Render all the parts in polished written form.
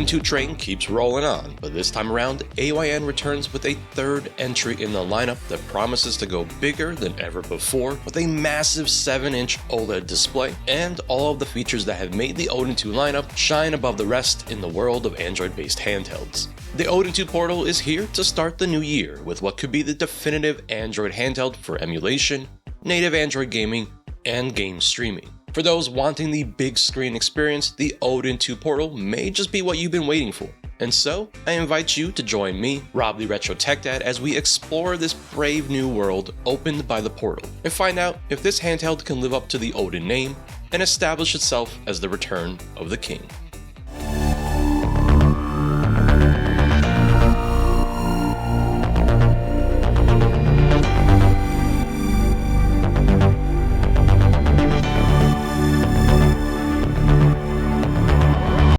Odin 2 train keeps rolling on, but this time around, AYN returns with a third entry in the lineup that promises to go bigger than ever before, with a massive 7-inch OLED display, and all of the features that have made the Odin 2 lineup shine above the rest in the world of Android-based handhelds. The Odin 2 Portal is here to start the new year with what could be the definitive Android handheld for emulation, native Android gaming, and game streaming. For those wanting the big screen experience, the Odin 2 Portal may just be what you've been waiting for. And so, I invite you to join me, Rob the Retro Tech Dad, as we explore this brave new world opened by the Portal, and find out if this handheld can live up to the Odin name and establish itself as the return of the king.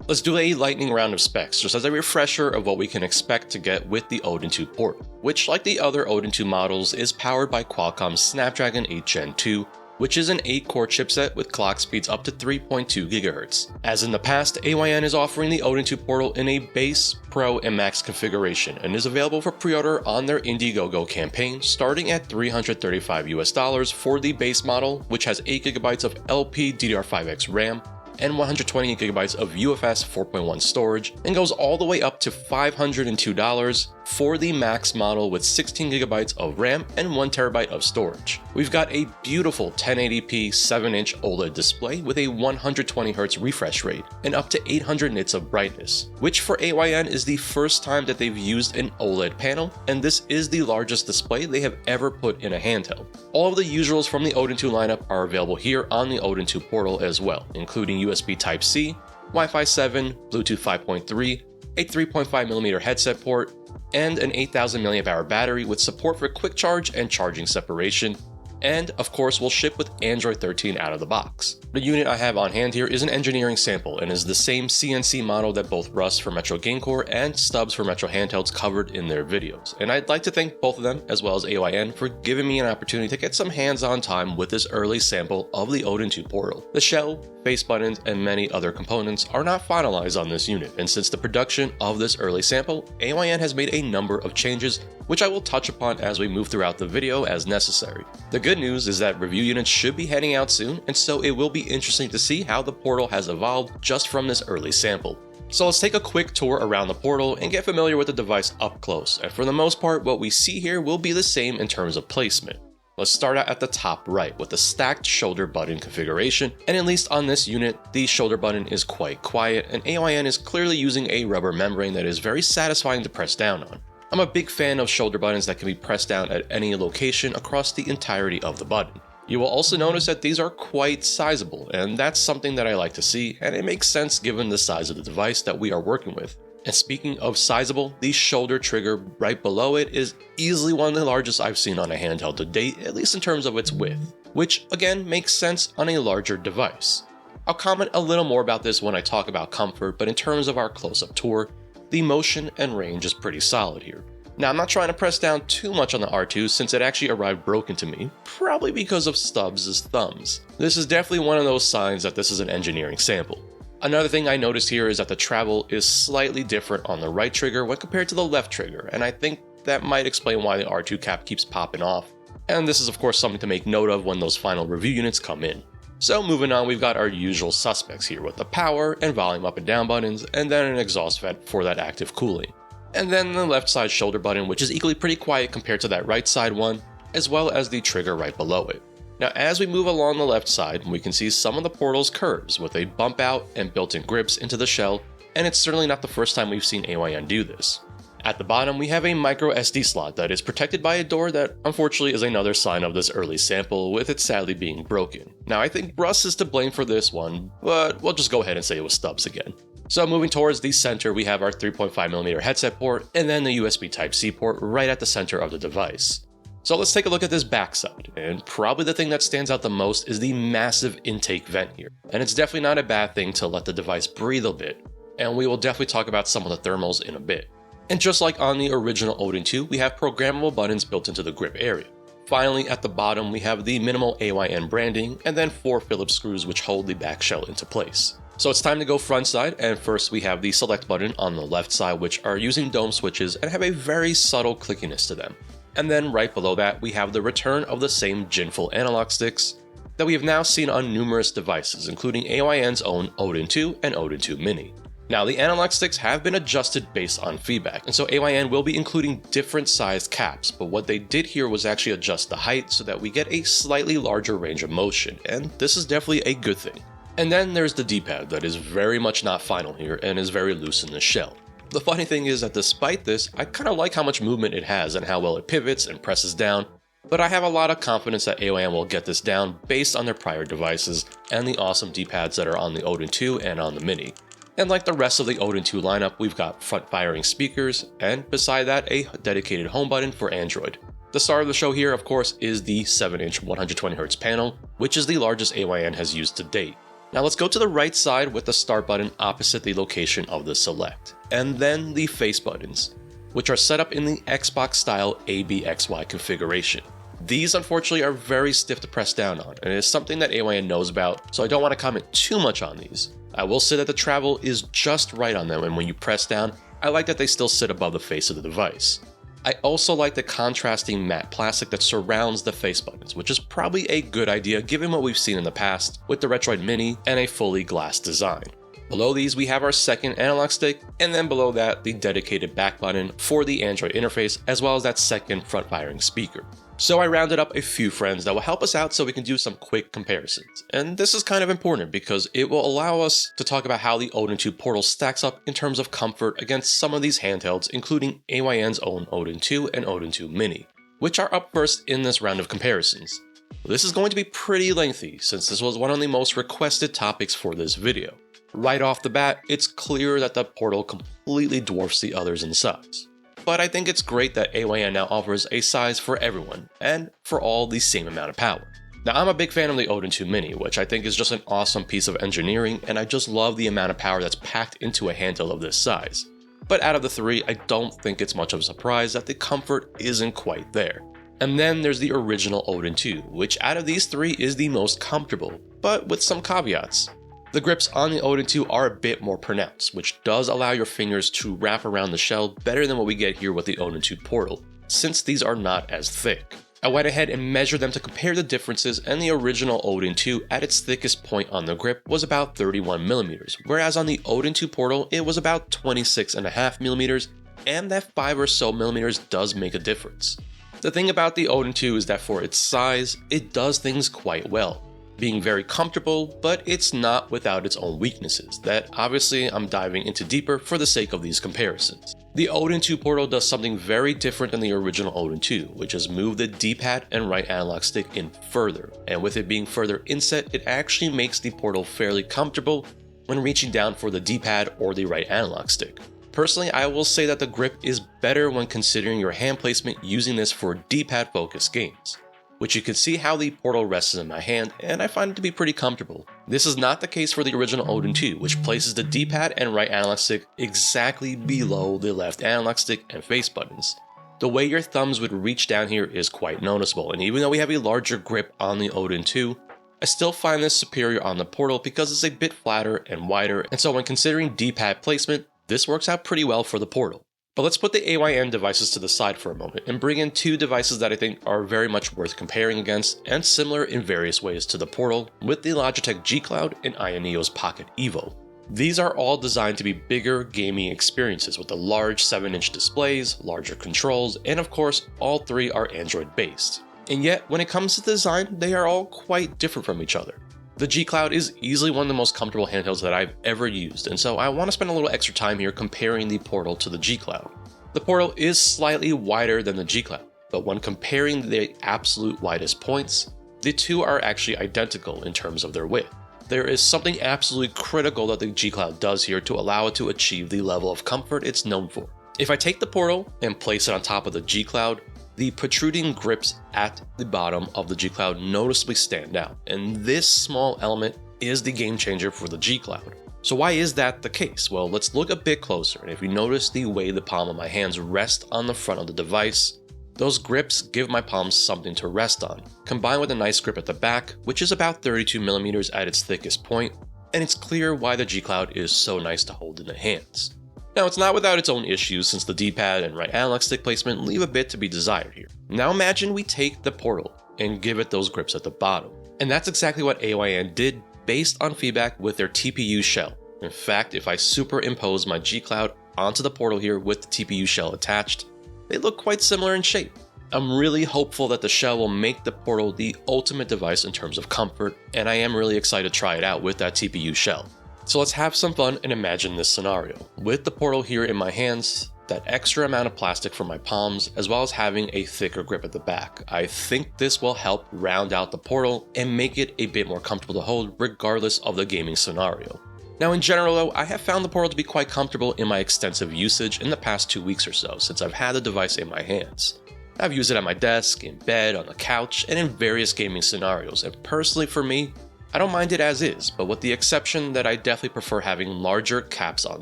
Let's do a lightning round of specs, just as a refresher of what we can expect to get with the Odin 2 Portal, which, like the other Odin 2 models, is powered by Qualcomm Snapdragon 8 Gen 2, which is an 8-core chipset with clock speeds up to 3.2 GHz. As in the past, AYN is offering the Odin 2 Portal in a base, Pro, and Max configuration, and is available for pre-order on their Indiegogo campaign, starting at $335 for the base model, which has 8GB of LPDDR5X RAM, and 128GB of UFS 4.1 storage, and goes all the way up to $502 for the Max model with 16GB of RAM and 1TB of storage. We've got a beautiful 1080p 7-inch OLED display with a 120Hz refresh rate and up to 800 nits of brightness, which for AYN is the first time that they've used an OLED panel, and this is the largest display they have ever put in a handheld. All of the usuals from the Odin 2 lineup are available here on the Odin 2 Portal as well, including USB Type-C, Wi-Fi 7, Bluetooth 5.3, a 3.5mm headset port, and an 8000 mAh battery with support for quick charge and charging separation, and of course will ship with Android 13 out of the box. The unit I have on hand here is an engineering sample and is the same CNC model that both Russ for Metro GameCore and Stubbs for Metro Handhelds covered in their videos, and I'd like to thank both of them as well as AYN for giving me an opportunity to get some hands-on time with this early sample of the Odin 2 Portal. The shell, face buttons, and many other components are not finalized on this unit, and since the production of this early sample, AYN has made a number of changes which I will touch upon as we move throughout the video as necessary. The good news is that review units should be heading out soon, and so it will be interesting to see how the Portal has evolved just from this early sample. So let's take a quick tour around the Portal and get familiar with the device up close, and for the most part what we see here will be the same in terms of placement. Let's start out at the top right with the stacked shoulder button configuration, and at least on this unit, the shoulder button is quite quiet, and AYN is clearly using a rubber membrane that is very satisfying to press down on. I'm a big fan of shoulder buttons that can be pressed down at any location across the entirety of the button. You will also notice that these are quite sizable, and that's something that I like to see, and it makes sense given the size of the device that we are working with. And speaking of sizable, the shoulder trigger right below it is easily one of the largest I've seen on a handheld to date, at least in terms of its width, which again makes sense on a larger device. I'll comment a little more about this when I talk about comfort, but in terms of our close-up tour, the motion and range is pretty solid here. Now, I'm not trying to press down too much on the R2 since it actually arrived broken to me, probably because of Stubbs' thumbs. This is definitely one of those signs that this is an engineering sample. Another thing I noticed here is that the travel is slightly different on the right trigger when compared to the left trigger, and I think that might explain why the R2 cap keeps popping off. And this is of course something to make note of when those final review units come in. So moving on, we've got our usual suspects here with the power and volume up and down buttons, and then an exhaust vent for that active cooling. And then the left side shoulder button, which is equally pretty quiet compared to that right side one, as well as the trigger right below it. Now as we move along the left side, we can see some of the Portal's curves with a bump out and built-in grips into the shell, and it's certainly not the first time we've seen AYN do this. At the bottom, we have a micro SD slot that is protected by a door that unfortunately is another sign of this early sample, with it sadly being broken. Now I think Russ is to blame for this one, but we'll just go ahead and say it was Stubbs again. So moving towards the center, we have our 3.5mm headset port, and then the USB Type-C port right at the center of the device. So let's take a look at this backside, and probably the thing that stands out the most is the massive intake vent here. And it's definitely not a bad thing to let the device breathe a bit, and we will definitely talk about some of the thermals in a bit. And just like on the original Odin 2, we have programmable buttons built into the grip area. Finally, at the bottom, we have the minimal AYN branding, and then 4 Phillips screws which hold the back shell into place. So it's time to go front side, and first we have the select button on the left side, which are using dome switches and have a very subtle clickiness to them. And then right below that, we have the return of the same ginful analog sticks that we have now seen on numerous devices, including AYANE's own Odin 2 and Odin 2 Mini. Now, the analog sticks have been adjusted based on feedback, and so AYANE will be including different sized caps, but what they did here was actually adjust the height so that we get a slightly larger range of motion, and this is definitely a good thing. And then there's the D-pad that is very much not final here and is very loose in the shell. The funny thing is that despite this, I kind of like how much movement it has and how well it pivots and presses down, but I have a lot of confidence that AYANE will get this down based on their prior devices and the awesome D-pads that are on the Odin 2 and on the Mini. And like the rest of the Odin 2 lineup, we've got front-firing speakers, and beside that, a dedicated home button for Android. The star of the show here, of course, is the 7-inch 120Hz panel, which is the largest AYANE has used to date. Now let's go to the right side with the start button opposite the location of the select, and then the face buttons, which are set up in the Xbox style ABXY configuration. These unfortunately are very stiff to press down on, and it is something that AYANE knows about, so I don't want to comment too much on these. I will say that the travel is just right on them, and when you press down, I like that they still sit above the face of the device. I also like the contrasting matte plastic that surrounds the face buttons, which is probably a good idea given what we've seen in the past with the Retroid Mini and a fully glass design. Below these we have our second analog stick, and then below that the dedicated back button for the Android interface, as well as that second front-firing speaker. So I rounded up a few friends that will help us out so we can do some quick comparisons. And this is kind of important because it will allow us to talk about how the Odin 2 Portal stacks up in terms of comfort against some of these handhelds, including AYANE's own Odin 2 and Odin 2 Mini, which are up first in this round of comparisons. This is going to be pretty lengthy since this was one of the most requested topics for this video. Right off the bat, it's clear that the Portal completely dwarfs the others in size. But I think it's great that AYANE now offers a size for everyone, and for all the same amount of power. Now I'm a big fan of the Odin 2 Mini, which I think is just an awesome piece of engineering, and I just love the amount of power that's packed into a handheld of this size. But out of the three, I don't think it's much of a surprise that the comfort isn't quite there. And then there's the original Odin 2, which out of these three is the most comfortable, but with some caveats. The grips on the Odin 2 are a bit more pronounced, which does allow your fingers to wrap around the shell better than what we get here with the Odin 2 Portal, since these are not as thick. I went ahead and measured them to compare the differences, and the original Odin 2 at its thickest point on the grip was about 31mm, whereas on the Odin 2 Portal it was about 26.5mm, and that 5 or so millimeters does make a difference. The thing about the Odin 2 is that for its size, it does things quite well, being very comfortable, but it's not without its own weaknesses that obviously I'm diving into deeper for the sake of these comparisons. The Odin 2 Portal does something very different than the original Odin 2, which is move the D-pad and right analog stick in further, and with it being further inset, it actually makes the Portal fairly comfortable when reaching down for the D-pad or the right analog stick. Personally, I will say that the grip is better when considering your hand placement using this for D-pad focused games, which you can see how the Portal rests in my hand, and I find it to be pretty comfortable. This is not the case for the original Odin 2, which places the D-pad and right analog stick exactly below the left analog stick and face buttons. The way your thumbs would reach down here is quite noticeable, and even though we have a larger grip on the Odin 2, I still find this superior on the Portal because it's a bit flatter and wider, and so when considering D-pad placement, this works out pretty well for the Portal. But let's put the AYANE devices to the side for a moment and bring in two devices that I think are very much worth comparing against and similar in various ways to the Portal, with the Logitech G Cloud and AYANEO's Pocket Evo. These are all designed to be bigger gaming experiences with the large 7-inch displays, larger controls, and of course all three are Android based. And yet when it comes to design, they are all quite different from each other. The G Cloud is easily one of the most comfortable handhelds that I've ever used, and so I want to spend a little extra time here comparing the Portal to the G Cloud. The Portal is slightly wider than the G Cloud, but when comparing the absolute widest points, the two are actually identical in terms of their width. There is something absolutely critical that the G Cloud does here to allow it to achieve the level of comfort it's known for. If I take the Portal and place it on top of the G Cloud, the protruding grips at the bottom of the G Cloud noticeably stand out, and this small element is the game changer for the G Cloud. So why is that the case? Well, let's look a bit closer, and if you notice the way the palm of my hands rest on the front of the device, those grips give my palms something to rest on, combined with a nice grip at the back, which is about 32mm at its thickest point. and it's clear why the G Cloud is so nice to hold in the hands. Now, it's not without its own issues, since the D-pad and right analog stick placement leave a bit to be desired here. Now imagine we take the Portal and give it those grips at the bottom. And that's exactly what AYANEO did based on feedback with their TPU shell. In fact, if I superimpose my G Cloud onto the Portal here with the TPU shell attached, they look quite similar in shape. I'm really hopeful that the shell will make the Portal the ultimate device in terms of comfort, and I am really excited to try it out with that TPU shell. So let's have some fun and imagine this scenario. With the Portal here in my hands, that extra amount of plastic for my palms, as well as having a thicker grip at the back. I think this will help round out the Portal and make it a bit more comfortable to hold regardless of the gaming scenario. Now in general though, I have found the Portal to be quite comfortable in my extensive usage in the past 2 weeks or so since I've had the device in my hands. I've used it at my desk, in bed, on the couch, and in various gaming scenarios, and personally for me, I don't mind it as is, but with the exception that I definitely prefer having larger caps on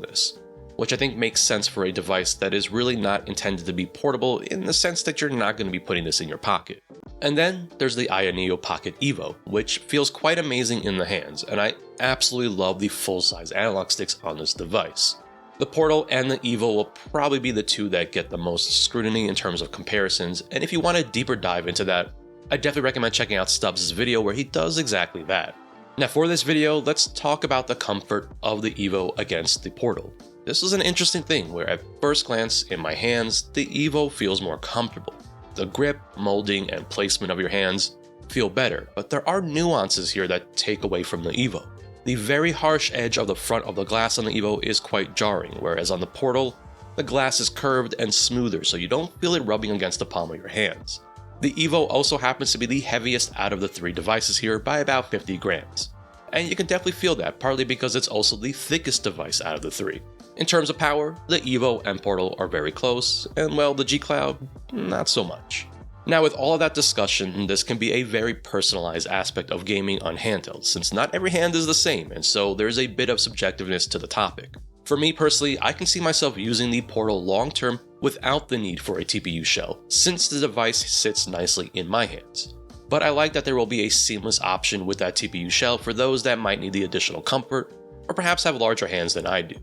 this, which I think makes sense for a device that is really not intended to be portable in the sense that you're not going to be putting this in your pocket. And then there's the AYANEO Pocket Evo, which feels quite amazing in the hands, and I absolutely love the full-size analog sticks on this device. The Portal and the Evo will probably be the two that get the most scrutiny in terms of comparisons, and if you want a deeper dive into that, I definitely recommend checking out Stubbs' video where he does exactly that. Now for this video, let's talk about the comfort of the Evo against the Portal. This is an interesting thing where at first glance in my hands, the Evo feels more comfortable. The grip, molding, and placement of your hands feel better, but there are nuances here that take away from the Evo. The very harsh edge of the front of the glass on the Evo is quite jarring, whereas on the Portal, the glass is curved and smoother so you don't feel it rubbing against the palm of your hands. The Evo also happens to be the heaviest out of the 3 devices here by about 50 grams. And you can definitely feel that, partly because it's also the thickest device out of the 3. In terms of power, the Evo and Portal are very close, and well, the G Cloud, not so much. Now with all of that discussion, this can be a very personalized aspect of gaming on handhelds, since not every hand is the same, and so there's a bit of subjectiveness to the topic. For me personally, I can see myself using the Portal long term without the need for a TPU shell, since the device sits nicely in my hands. But I like that there will be a seamless option with that TPU shell for those that might need the additional comfort, or perhaps have larger hands than I do.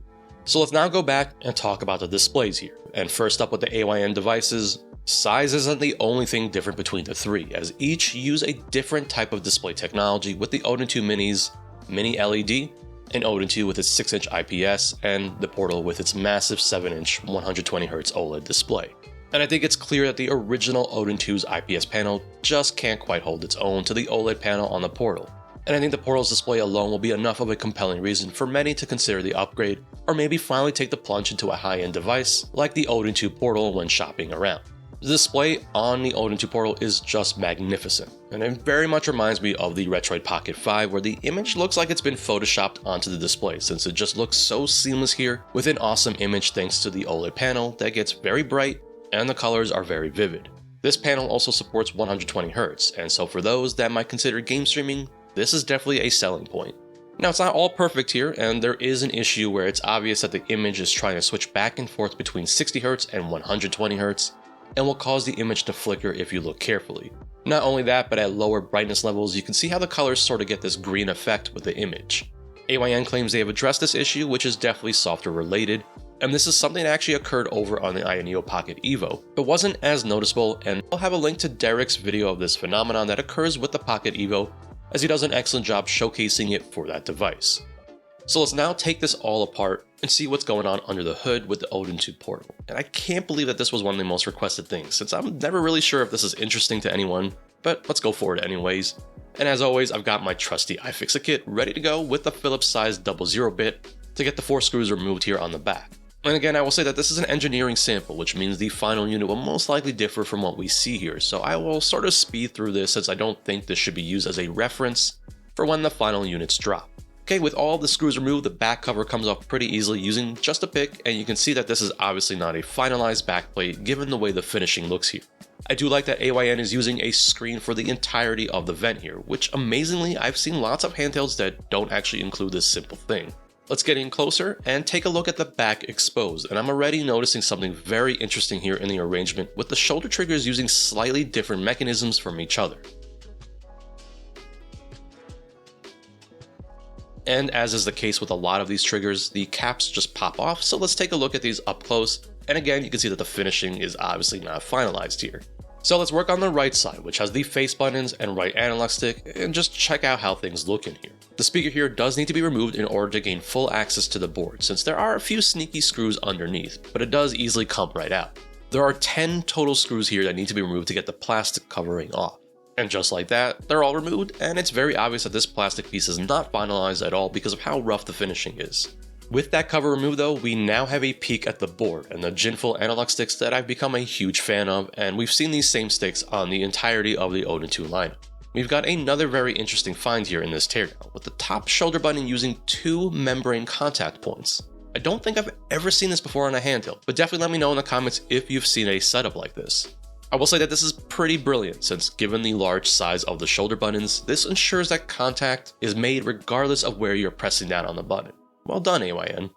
So let's now go back and talk about the displays here, and first up with the AYANEO devices, size isn't the only thing different between the 3, as each use a different type of display technology with the Odin 2 Mini's Mini LED, and Odin 2 with its 6-inch IPS, and the Portal with its massive 7-inch 120Hz OLED display. And I think it's clear that the original Odin 2's IPS panel just can't quite hold its own to the OLED panel on the Portal. And I think the Portal's display alone will be enough of a compelling reason for many to consider the upgrade, or maybe finally take the plunge into a high-end device like the Odin 2 Portal when shopping around. The display on the Odin 2 Portal is just magnificent, and it very much reminds me of the Retroid Pocket 5 where the image looks like it's been photoshopped onto the display since it just looks so seamless here with an awesome image thanks to the OLED panel that gets very bright and the colors are very vivid. This panel also supports 120Hz, and so for those that might consider game streaming, this is definitely a selling point. Now it's not all perfect here, and there is an issue where it's obvious that the image is trying to switch back and forth between 60Hz and 120Hz, and will cause the image to flicker if you look carefully. Not only that, but at lower brightness levels, you can see how the colors sort of get this green effect with the image. AYANEO claims they have addressed this issue, which is definitely software related, and this is something that actually occurred over on the AYANEO Pocket Evo, but wasn't as noticeable, and I'll have a link to Derek's video of this phenomenon that occurs with the Pocket Evo, as he does an excellent job showcasing it for that device. So let's now take this all apart and see what's going on under the hood with the Odin 2 Portal. And I can't believe that this was one of the most requested things, since I'm never really sure if this is interesting to anyone, but let's go for it anyways. And as always, I've got my trusty iFixit ready to go with the Phillips size 00 bit to get the 4 screws removed here on the back. And again, I will say that this is an engineering sample, which means the final unit will most likely differ from what we see here, so I will sort of speed through this since I don't think this should be used as a reference for when the final units drop. Okay, with all the screws removed, the back cover comes off pretty easily using just a pick, and you can see that this is obviously not a finalized backplate given the way the finishing looks here. I do like that AYANEO is using a screen for the entirety of the vent here, which amazingly I've seen lots of handhelds that don't actually include this simple thing. Let's get in closer and take a look at the back exposed, and I'm already noticing something very interesting here in the arrangement with the shoulder triggers using slightly different mechanisms from each other. And as is the case with a lot of these triggers, the caps just pop off, so let's take a look at these up close, and again you can see that the finishing is obviously not finalized here. So let's work on the right side, which has the face buttons and right analog stick, and just check out how things look in here. The speaker here does need to be removed in order to gain full access to the board, since there are a few sneaky screws underneath, but it does easily come right out. There are 10 total screws here that need to be removed to get the plastic covering off. And just like that, they're all removed, and it's very obvious that this plastic piece is not finalized at all because of how rough the finishing is. With that cover removed though, we now have a peek at the board and the Jinful analog sticks that I've become a huge fan of, and we've seen these same sticks on the entirety of the Odin 2 lineup. We've got another very interesting find here in this teardown, with the top shoulder button using 2 membrane contact points. I don't think I've ever seen this before on a handheld, but definitely let me know in the comments if you've seen a setup like this. I will say that this is pretty brilliant, since given the large size of the shoulder buttons, this ensures that contact is made regardless of where you're pressing down on the button. Well done, AYN.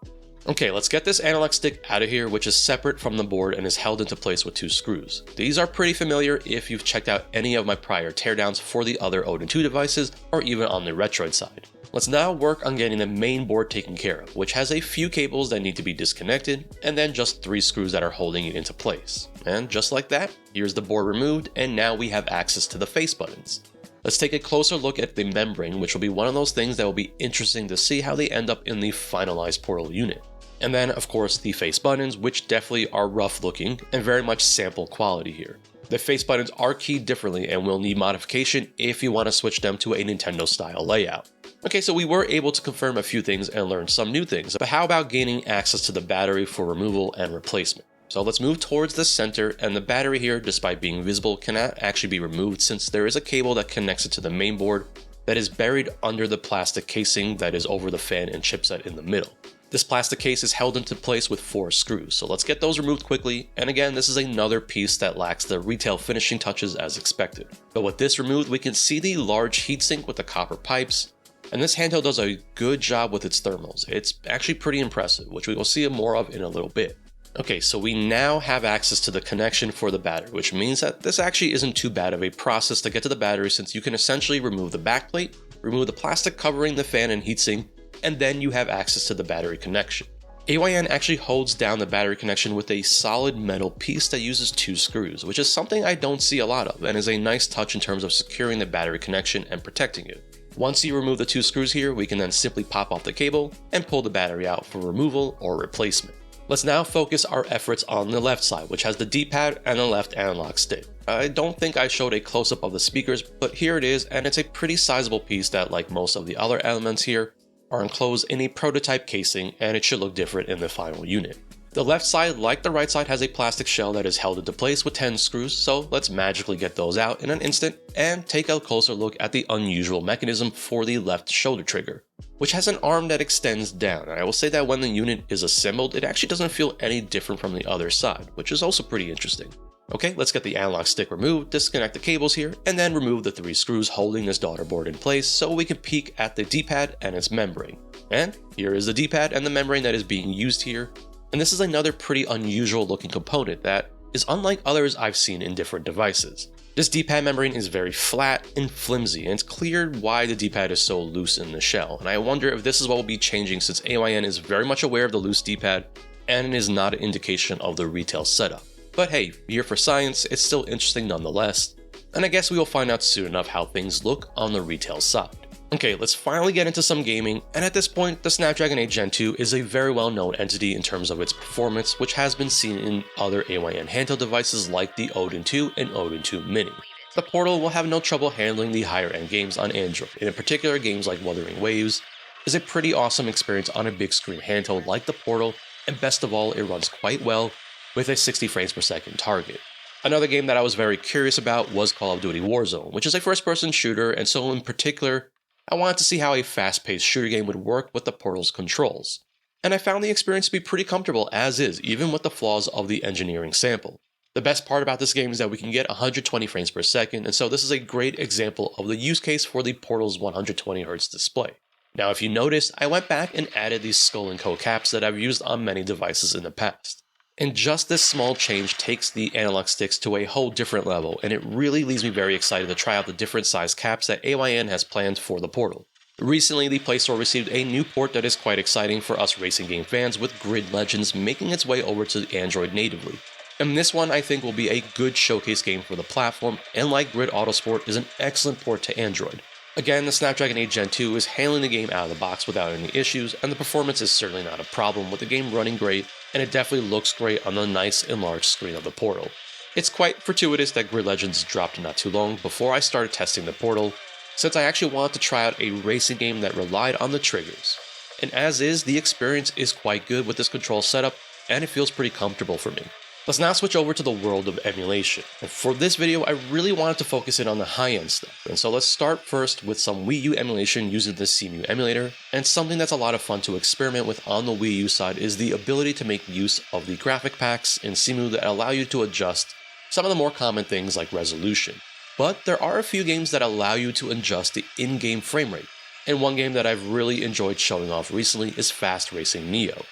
Okay, let's get this analog stick out of here, which is separate from the board and is held into place with 2 screws. These are pretty familiar if you've checked out any of my prior teardowns for the other Odin 2 devices, or even on the Retroid side. Let's now work on getting the main board taken care of, which has a few cables that need to be disconnected, and then just 3 screws that are holding it into place. And just like that, here's the board removed, and now we have access to the face buttons. Let's take a closer look at the membrane, which will be one of those things that will be interesting to see how they end up in the finalized Portal unit. And then, of course, the face buttons, which definitely are rough looking and very much sample quality here. The face buttons are keyed differently and will need modification if you want to switch them to a Nintendo style layout. Okay, so we were able to confirm a few things and learn some new things, but how about gaining access to the battery for removal and replacement? So let's move towards the center, and the battery here, despite being visible, cannot actually be removed since there is a cable that connects it to the main board that is buried under the plastic casing that is over the fan and chipset in the middle. This plastic case is held into place with 4 screws, so let's get those removed quickly, and again this is another piece that lacks the retail finishing touches as expected. But with this removed, we can see the large heatsink with the copper pipes, and this handheld does a good job with its thermals. It's actually pretty impressive, which we will see more of in a little bit. Okay, so we now have access to the connection for the battery, which means that this actually isn't too bad of a process to get to the battery, since you can essentially remove the backplate, remove the plastic covering the fan and heatsink, and then you have access to the battery connection. AYN actually holds down the battery connection with a solid metal piece that uses 2 screws, which is something I don't see a lot of and is a nice touch in terms of securing the battery connection and protecting it. Once you remove the 2 screws here, we can then simply pop off the cable and pull the battery out for removal or replacement. Let's now focus our efforts on the left side, which has the D-pad and the left analog stick. I don't think I showed a close-up of the speakers, but here it is, and it's a pretty sizable piece that, like most of the other elements here, are enclosed in a prototype casing, and it should look different in the final unit. The left side, like the right side, has a plastic shell that is held into place with 10 screws, so let's magically get those out in an instant and take a closer look at the unusual mechanism for the left shoulder trigger, which has an arm that extends down. And I will say that when the unit is assembled, it actually doesn't feel any different from the other side, which is also pretty interesting. Okay, let's get the analog stick removed, disconnect the cables here, and then remove the 3 screws holding this daughter board in place so we can peek at the D-pad and its membrane. And here is the D-pad and the membrane that is being used here. And this is another pretty unusual looking component that is unlike others I've seen in different devices. This D-pad membrane is very flat and flimsy, and it's clear why the D-pad is so loose in the shell. And I wonder if this is what will be changing, since AYN is very much aware of the loose D-pad and it is not an indication of the retail setup. But hey, here for science, it's still interesting nonetheless, and I guess we will find out soon enough how things look on the retail side. Okay, let's finally get into some gaming, and at this point, the Snapdragon 8 Gen 2 is a very well known entity in terms of its performance, which has been seen in other AYN handheld devices like the Odin 2 and Odin 2 Mini. The Portal will have no trouble handling the higher end games on Android, and in particular games like Wuthering Waves is a pretty awesome experience on a big screen handheld like the Portal, and best of all, it runs quite well with a 60 frames per second target. Another game that I was very curious about was Call of Duty Warzone, which is a first-person shooter, and so in particular, I wanted to see how a fast-paced shooter game would work with the Portal's controls. And I found the experience to be pretty comfortable as is, even with the flaws of the engineering sample. The best part about this game is that we can get 120 frames per second, and so this is a great example of the use case for the Portal's 120Hz display. Now if you notice, I went back and added these Skull & Co caps that I've used on many devices in the past. And just this small change takes the analog sticks to a whole different level, and it really leaves me very excited to try out the different size caps that AYN has planned for the Portal. Recently, the Play Store received a new port that is quite exciting for us racing game fans, with Grid Legends making its way over to Android natively. And this one I think will be a good showcase game for the platform, and like Grid Autosport is an excellent port to Android. Again, the Snapdragon 8 Gen 2 is handling the game out of the box without any issues, and the performance is certainly not a problem, with the game running great, and it definitely looks great on the nice enlarged screen of the Portal. It's quite fortuitous that Grid Legends dropped not too long before I started testing the Portal, since I actually wanted to try out a racing game that relied on the triggers. And as is, the experience is quite good with this control setup, and it feels pretty comfortable for me. Let's now switch over to the world of emulation. And for this video, I really wanted to focus in on the high-end stuff. And so let's start first with some Wii U emulation using the CMU emulator. And something that's a lot of fun to experiment with on the Wii U side is the ability to make use of the graphic packs in CMU that allow you to adjust some of the more common things like resolution. But there are a few games that allow you to adjust the in-game frame rate. And one game that I've really enjoyed showing off recently is Fast Racing Neo.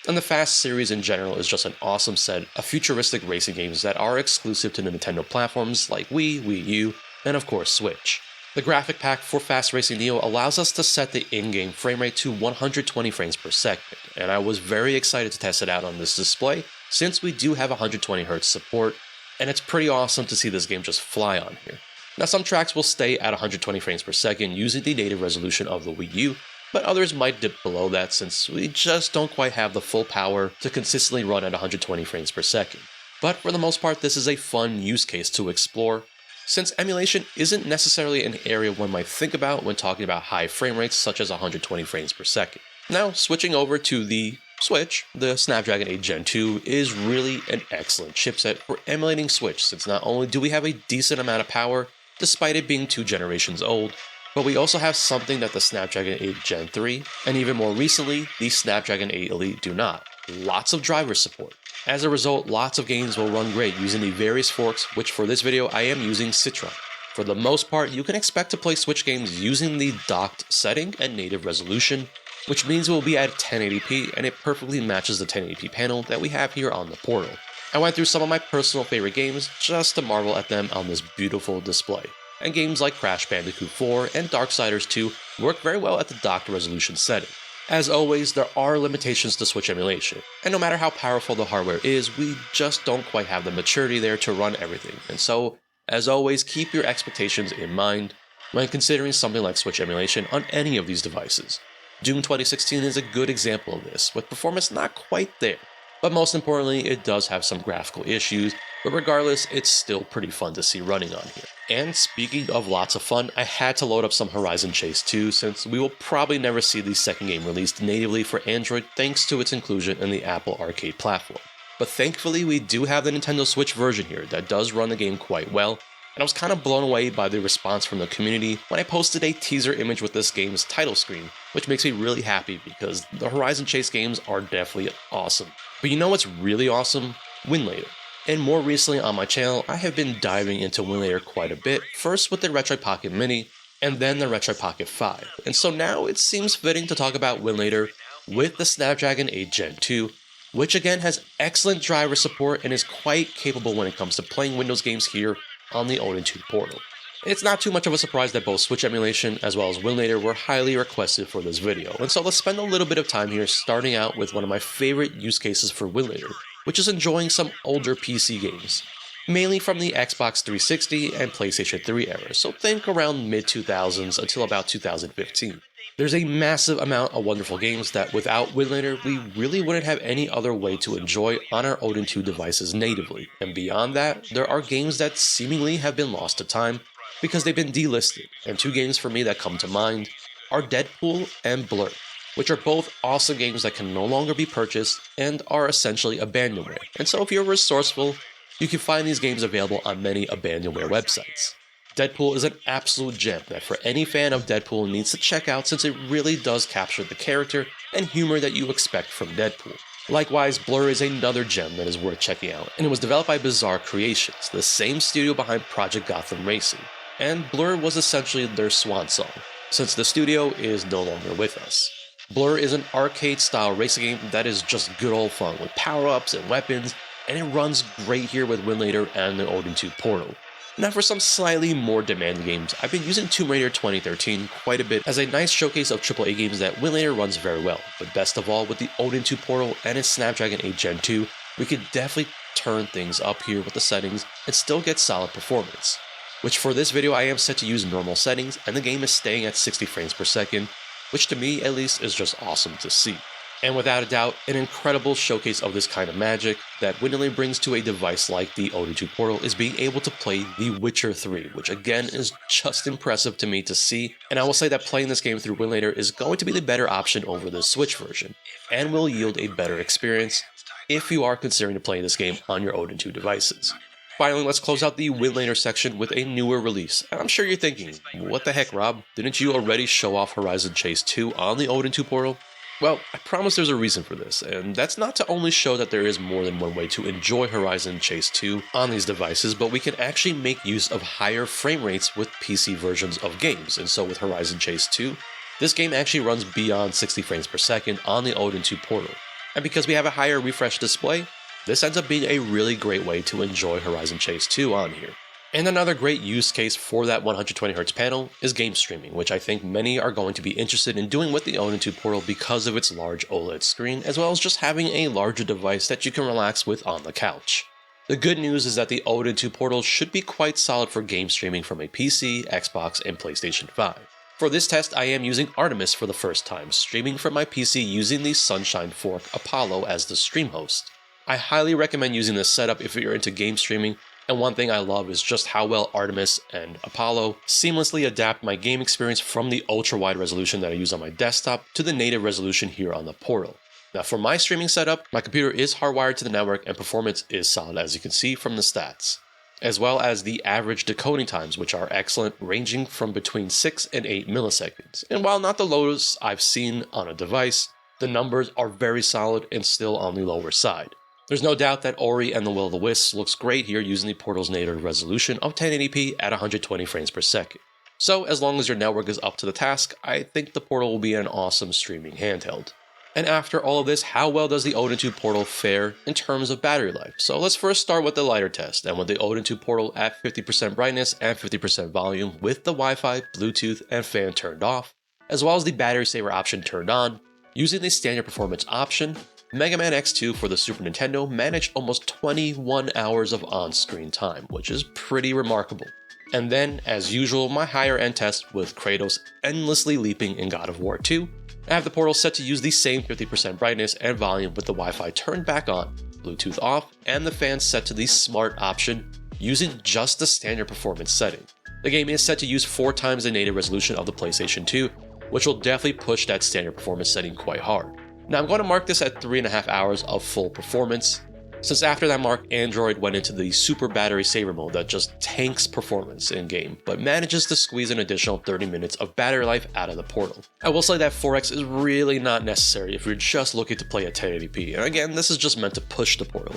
And the Fast series in general is just an awesome set of futuristic racing games that are exclusive to the Nintendo platforms like Wii, Wii U, and of course Switch. The graphic pack for Fast Racing Neo allows us to set the in-game frame rate to 120 frames per second, and I was very excited to test it out on this display since we do have 120Hz support, and it's pretty awesome to see this game just fly on here. Now some tracks will stay at 120 frames per second using the native resolution of the Wii U, but others might dip below that since we just don't quite have the full power to consistently run at 120 frames per second. But for the most part, this is a fun use case to explore, since emulation isn't necessarily an area one might think about when talking about high frame rates such as 120 frames per second. Now, switching over to the Switch, the Snapdragon 8 Gen 2 is really an excellent chipset for emulating Switch, since not only do we have a decent amount of power, despite it being 2 generations old, but we also have something that the Snapdragon 8 Gen 3, and even more recently, the Snapdragon 8 Elite do not. Lots of driver support. As a result, lots of games will run great using the various forks, which for this video I am using Citron. For the most part, you can expect to play Switch games using the docked setting and native resolution, which means it will be at 1080p, and it perfectly matches the 1080p panel that we have here on the Portal. I went through some of my personal favorite games just to marvel at them on this beautiful display. And games like Crash Bandicoot 4 and Darksiders 2 work very well at the docked resolution setting. As always, there are limitations to Switch emulation, and no matter how powerful the hardware is, we just don't quite have the maturity there to run everything, and so, as always, keep your expectations in mind when considering something like Switch emulation on any of these devices. Doom 2016 is a good example of this, with performance not quite there, but most importantly, it does have some graphical issues, but regardless, it's still pretty fun to see running on here. And speaking of lots of fun, I had to load up some Horizon Chase 2 since we will probably never see the second game released natively for Android thanks to its inclusion in the Apple Arcade platform. But thankfully we do have the Nintendo Switch version here that does run the game quite well, and I was kind of blown away by the response from the community when I posted a teaser image with this game's title screen, which makes me really happy because the Horizon Chase games are definitely awesome. But you know what's really awesome? Winlator. And more recently on my channel, I have been diving into Winlator quite a bit, first with the Retro Pocket Mini, and then the Retro Pocket 5. And so now it seems fitting to talk about Winlator with the Snapdragon 8 Gen 2, which again has excellent driver support and is quite capable when it comes to playing Windows games here on the Odin 2 Portal. It's not too much of a surprise that both Switch emulation as well as Winlator were highly requested for this video, and so let's spend a little bit of time here starting out with one of my favorite use cases for Winlator, which is enjoying some older PC games, mainly from the Xbox 360 and PlayStation 3 era, so think around mid-2000s until about 2015. There's a massive amount of wonderful games that without Winlator we really wouldn't have any other way to enjoy on our Odin 2 devices natively, and beyond that, there are games that seemingly have been lost to time because they've been delisted, and 2 games for me that come to mind are Deadpool and Blur, which are both awesome games that can no longer be purchased and are essentially abandonware, and so if you're resourceful, you can find these games available on many abandonware websites. Deadpool is an absolute gem that for any fan of Deadpool needs to check out since it really does capture the character and humor that you expect from Deadpool. Likewise, Blur is another gem that is worth checking out, and it was developed by Bizarre Creations, the same studio behind Project Gotham Racing, and Blur was essentially their swan song, since the studio is no longer with us. Blur is an arcade-style racing game that is just good old fun with power-ups and weapons, and it runs great here with Winlator and the Odin 2 Portal. Now for some slightly more demanding games, I've been using Tomb Raider 2013 quite a bit as a nice showcase of AAA games that Winlator runs very well, but best of all with the Odin 2 Portal and its Snapdragon 8 Gen 2, we could definitely turn things up here with the settings and still get solid performance. Which for this video I am set to use normal settings and the game is staying at 60 frames per second, which to me at least is just awesome to see. And without a doubt, an incredible showcase of this kind of magic that Winlator brings to a device like the Odin 2 Portal is being able to play The Witcher 3, which again is just impressive to me to see, and I will say that playing this game through Winlator is going to be the better option over the Switch version, and will yield a better experience if you are considering to play this game on your Odin 2 devices. Finally, let's close out the Winlator section with a newer release, and I'm sure you're thinking, what the heck Rob, didn't you already show off Horizon Chase 2 on the Odin 2 Portal? Well, I promise there's a reason for this, and that's not to only show that there is more than one way to enjoy Horizon Chase 2 on these devices, but we can actually make use of higher frame rates with PC versions of games, and so with Horizon Chase 2, this game actually runs beyond 60 frames per second on the Odin 2 Portal. And because we have a higher refresh display, this ends up being a really great way to enjoy Horizon Chase 2 on here. And another great use case for that 120Hz panel is game streaming, which I think many are going to be interested in doing with the Odin 2 Portal because of its large OLED screen, as well as just having a larger device that you can relax with on the couch. The good news is that the Odin 2 Portal should be quite solid for game streaming from a PC, Xbox, and PlayStation 5. For this test, I am using Artemis for the first time, streaming from my PC using the Sunshine Fork Apollo as the stream host. I highly recommend using this setup if you're into game streaming, and one thing I love is just how well Artemis and Apollo seamlessly adapt my game experience from the ultra-wide resolution that I use on my desktop to the native resolution here on the Portal. Now for my streaming setup, my computer is hardwired to the network and performance is solid as you can see from the stats, as well as the average decoding times, which are excellent, ranging from between 6 and 8 milliseconds. And while not the lowest I've seen on a device, the numbers are very solid and still on the lower side. There's no doubt that Ori and the Will of the Wisps looks great here using the Portal's native resolution of 1080p at 120 frames per second. So as long as your network is up to the task, I think the Portal will be an awesome streaming handheld. And after all of this, how well does the Odin 2 Portal fare in terms of battery life? So let's first start with the lighter test, and with the Odin 2 Portal at 50% brightness and 50% volume with the Wi-Fi, Bluetooth, and fan turned off, as well as the battery saver option turned on, using the standard performance option, Mega Man X2 for the Super Nintendo managed almost 21 hours of on-screen time, which is pretty remarkable. And then, as usual, my higher end test with Kratos endlessly leaping in God of War 2. I have the Portal set to use the same 50% brightness and volume with the Wi-Fi turned back on, Bluetooth off, and the fan set to the Smart option, using just the standard performance setting. The game is set to use 4 times the native resolution of the PlayStation 2, which will definitely push that standard performance setting quite hard. Now I'm going to mark this at 3.5 hours of full performance, since after that mark Android went into the super battery saver mode that just tanks performance in game, but manages to squeeze an additional 30 minutes of battery life out of the Portal. I will say that 4x is really not necessary if you're just looking to play at 1080p, and again this is just meant to push the Portal.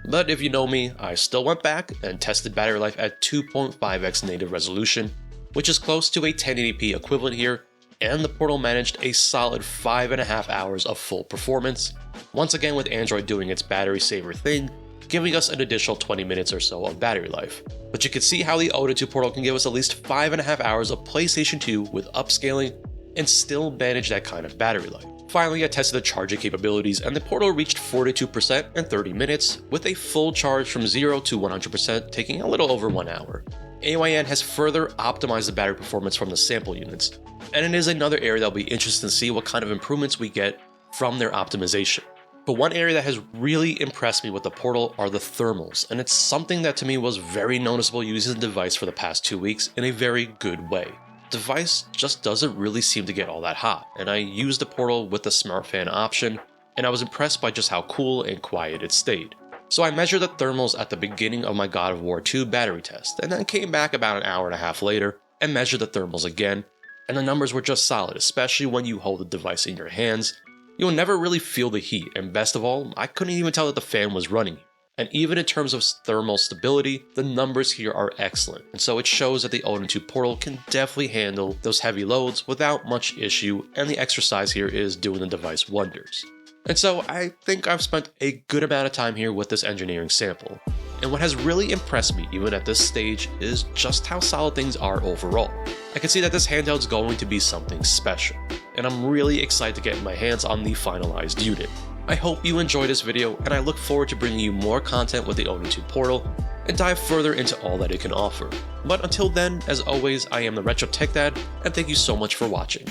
But if you know me, I still went back and tested battery life at 2.5x native resolution, which is close to a 1080p equivalent here, and the Portal managed a solid 5.5 hours of full performance, once again with Android doing its battery saver thing, giving us an additional 20 minutes or so of battery life. But you can see how the Odin 2 Portal can give us at least 5.5 hours of PlayStation 2 with upscaling and still manage that kind of battery life. Finally, I tested the charging capabilities and the Portal reached 42% in 30 minutes, with a full charge from 0 to 100% taking a little over 1 hour. AYANEO has further optimized the battery performance from the sample units, and it is another area that'll be interesting to see what kind of improvements we get from their optimization. But one area that has really impressed me with the Portal are the thermals, and it's something that to me was very noticeable using the device for the past 2 weeks in a very good way. The device just doesn't really seem to get all that hot, and I used the Portal with the smart fan option, and I was impressed by just how cool and quiet it stayed. So I measured the thermals at the beginning of my God of War 2 battery test, and then came back about an hour and a half later and measured the thermals again, and the numbers were just solid, especially when you hold the device in your hands. You'll never really feel the heat, and best of all, I couldn't even tell that the fan was running. And even in terms of thermal stability, the numbers here are excellent, and so it shows that the Odin 2 Portal can definitely handle those heavy loads without much issue, and the exercise here is doing the device wonders. And so I think I've spent a good amount of time here with this engineering sample. And what has really impressed me even at this stage is just how solid things are overall. I can see that this handheld is going to be something special, and I'm really excited to get my hands on the finalized unit. I hope you enjoyed this video, and I look forward to bringing you more content with the Odin 2 Portal and dive further into all that it can offer. But until then, as always, I am the Retro Tech Dad, and thank you so much for watching.